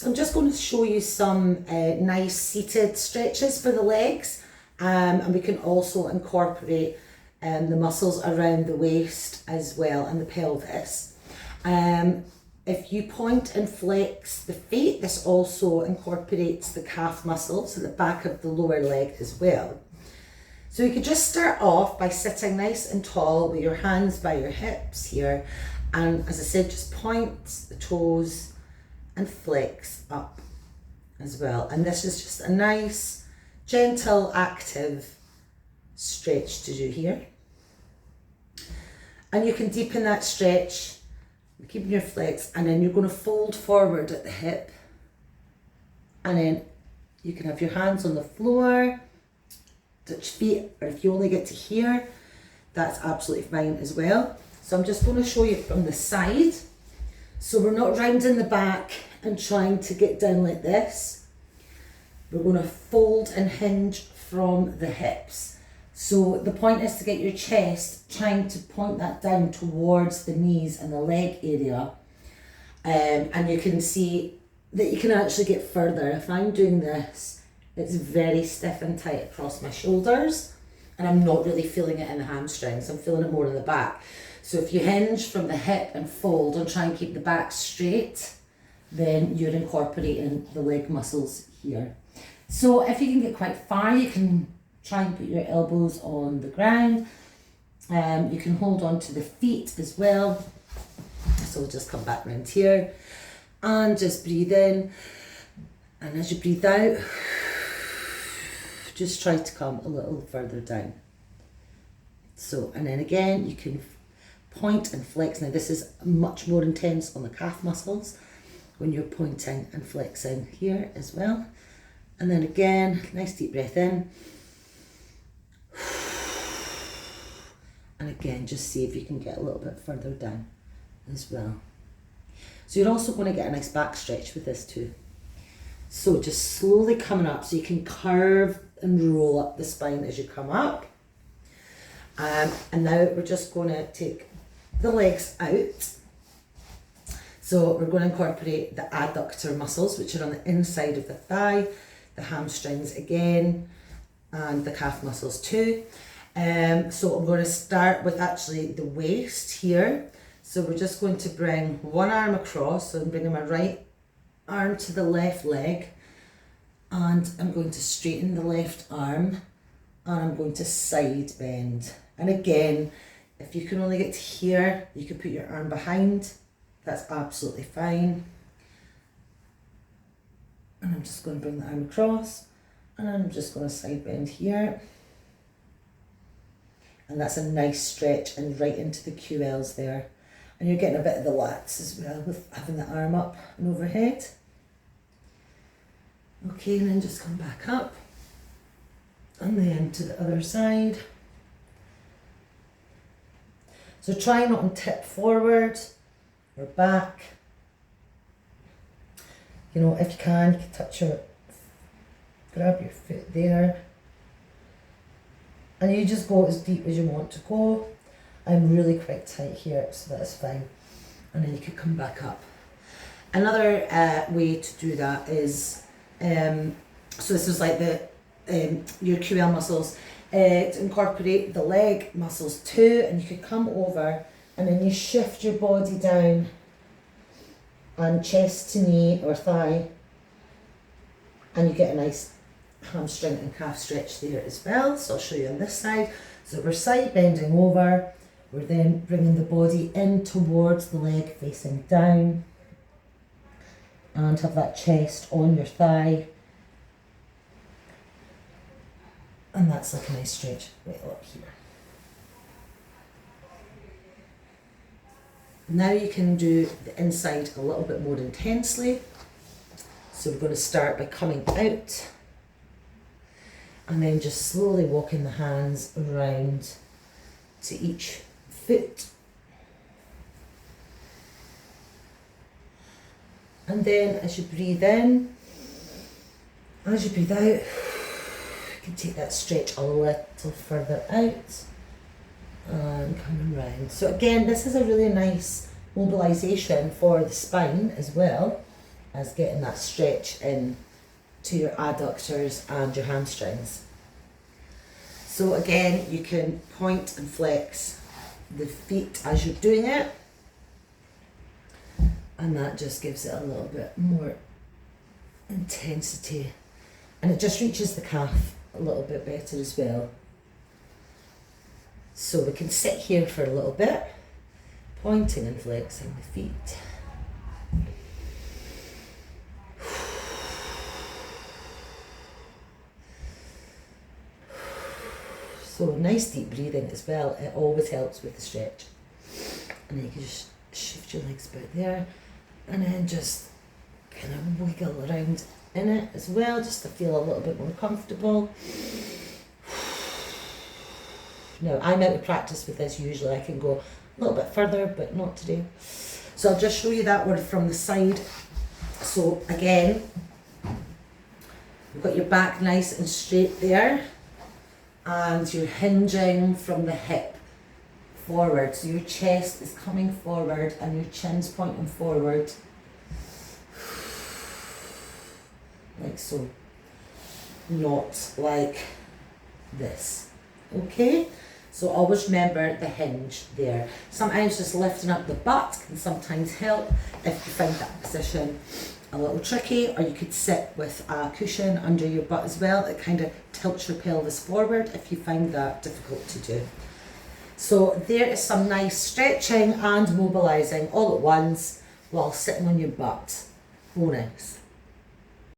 So I'm just going to show you some nice seated stretches for the legs, and we can also incorporate the muscles around the waist as well and the pelvis. If you point and flex the feet, this also incorporates the calf muscles at the back of the lower leg as well. So you could just start off by sitting nice and tall with your hands by your hips here, and as I said, just point the toes and flex up as well. And this is just a nice, gentle, active stretch to do here. And you can deepen that stretch, keeping your flex, and then you're going to fold forward at the hip, and then you can have your hands on the floor, touch feet, or if you only get to here, that's absolutely fine as well. So I'm just going to show you from the side. So we're not rounding the back and trying to get down like this. We're going to fold and hinge from the hips. So the point is to get your chest, trying to point that down towards the knees and the leg area. And you can see that you can actually get further. If I'm doing this, it's very stiff and tight across my shoulders, and I'm not really feeling it in the hamstrings. I'm feeling it more in the back. So if you hinge from the hip and fold and try and keep the back straight, then you're incorporating the leg muscles here. So if you can get quite far, you can try and put your elbows on the ground. You can hold on to the feet as well. So we'll just come back round here and just breathe in. And as you breathe out, just try to come a little further down. So, and then again, you can point and flex. Now this is much more intense on the calf muscles when you're pointing and flexing here as well. And then again, nice deep breath in. And again, just see if you can get a little bit further down as well. So you're also going to get a nice back stretch with this too. So just slowly coming up, so you can curve and roll up the spine as you come up. And now we're just going to take the legs out. So we're going to incorporate the adductor muscles, which are on the inside of the thigh, the hamstrings again, and the calf muscles too. So I'm going to start with actually the waist here. So we're just going to bring one arm across. So I'm bringing my right arm to the left leg, and I'm going to straighten the left arm, and I'm going to side bend. And again, if you can only get to here, you can put your arm behind. That's absolutely fine. And I'm just going to bring the arm across, and I'm just going to side bend here. And that's a nice stretch and right into the QLs there. And you're getting a bit of the lats as well with having the arm up and overhead. Okay, and then just come back up. And then to the other side. So try not to tip forward or back. You know, if you can touch your, grab your foot there. And you just go as deep as you want to go. I'm really quite tight here, so that's fine. And then you can come back up. Another way to do that is, so this is like the your QL muscles, to incorporate the leg muscles too, and you could come over and then you shift your body down and chest to knee or thigh, and you get a nice hamstring and calf stretch there as well. So I'll show you on this side. So we're side bending over, we're then bringing the body in towards the leg facing down, and have that chest on your thigh, and that's like a nice stretch right up here. Now you can do the inside a little bit more intensely. So we're going to start by coming out, and then just slowly walking the hands around to each foot. And then as you breathe in, as you breathe out, you can take that stretch a little further out and coming round. So again, this is a really nice mobilisation for the spine as well. as getting that stretch in to your adductors and your hamstrings. So again, you can point and flex the feet as you're doing it, and that just gives it a little bit more intensity, and it just reaches the calf a little bit better as well. So we can sit here for a little bit, pointing and flexing the feet. So nice deep breathing as well, it always helps with the stretch. And then you can just shift your legs about there, and then just kind of wiggle around in it as well, just to feel a little bit more comfortable. Now, I'm out of practice with this. Usually I can go a little bit further, but not today. So I'll just show you that one from the side. So again, you've got your back nice and straight there, and you're hinging from the hip forward. So your chest is coming forward and your chin's pointing forward, like so, not like this. Okay? So always remember the hinge there. Sometimes just lifting up the butt can sometimes help if you find that position a little tricky, or you could sit with a cushion under your butt as well. It kind of tilts your pelvis forward if you find that difficult to do. So there is some nice stretching and mobilising all at once while sitting on your butt. Bonus.